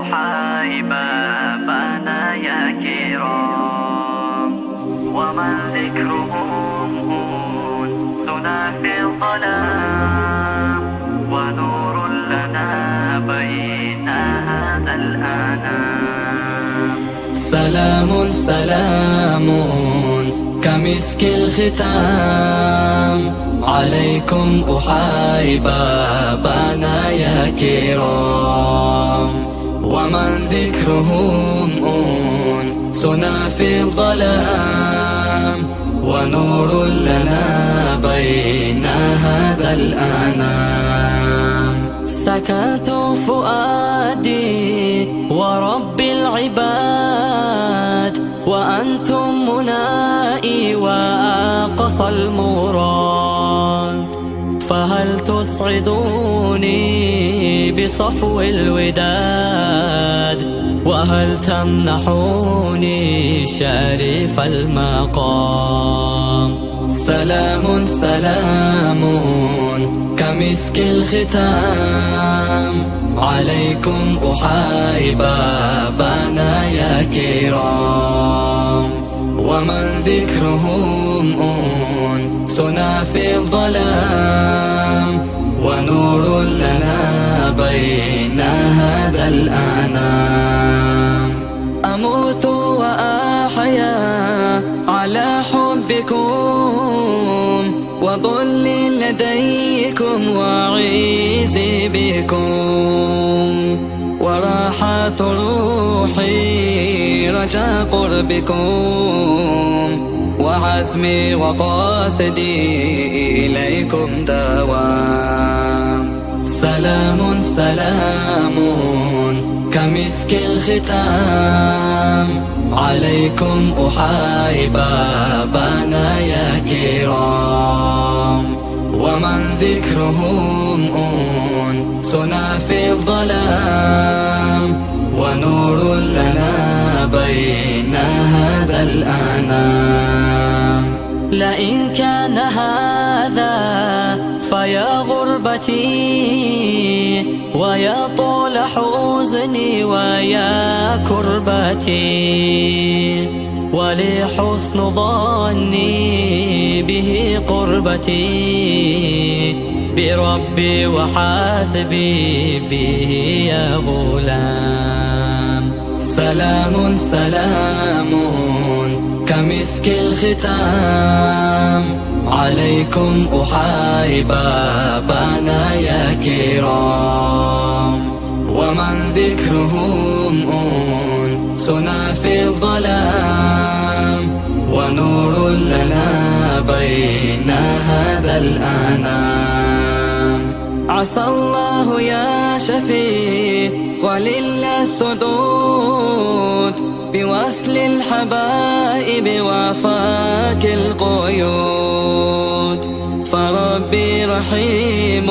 أحاي بابنا يا كرام، ومن ذكرهم أنسنا في الظلام، ونور لنا بين هذا الأنام. سلام سلام كمسك الختام، عليكم أحاي بابنا يا كرام، ومن ذكرهم أنسنا في الظلام، ونور لنا بين هذا الأنام. سكت فؤادي ورب العباد، وأنتم منائي وأقصى المراد، فهل تسعدوني بصفو الوداد، وهل تمنحوني شريف المقام. سلام سلام كمسك الختام، عليكم أحاي بابنا يا كرام، ومن ذكرهم أنسنا في الظلام، ونور لنا بين هذا الأنام. أموت وأحيا على حبكم، وظلي لديكم وعيزي بكم، وراحة روحي رجا قربكم، وعزمي وقاصدي إليكم دوام. سلام سلام كمسك الختام، عليكم أحاي بابنا يا كرام، ومن ذكرهم أنسنا في الظلام، ونور لنا بين هذا الأنام. لئن كان هذا فيا غربتي، ويا طول حزني ويا كربتي، ولحسن ظني به قربتي، بربي وحاسبي به يا غلام. سلام سلام كمسك الختام، عليكم أحاي بابنا يا كرام، ومن ذكرهم أنسنا في الظلام، ونور لنا بين هذا الأنام. عسى الله يا شفيع ولله السدود، بوصل الحبائب وفاك القيود، فربي رحيم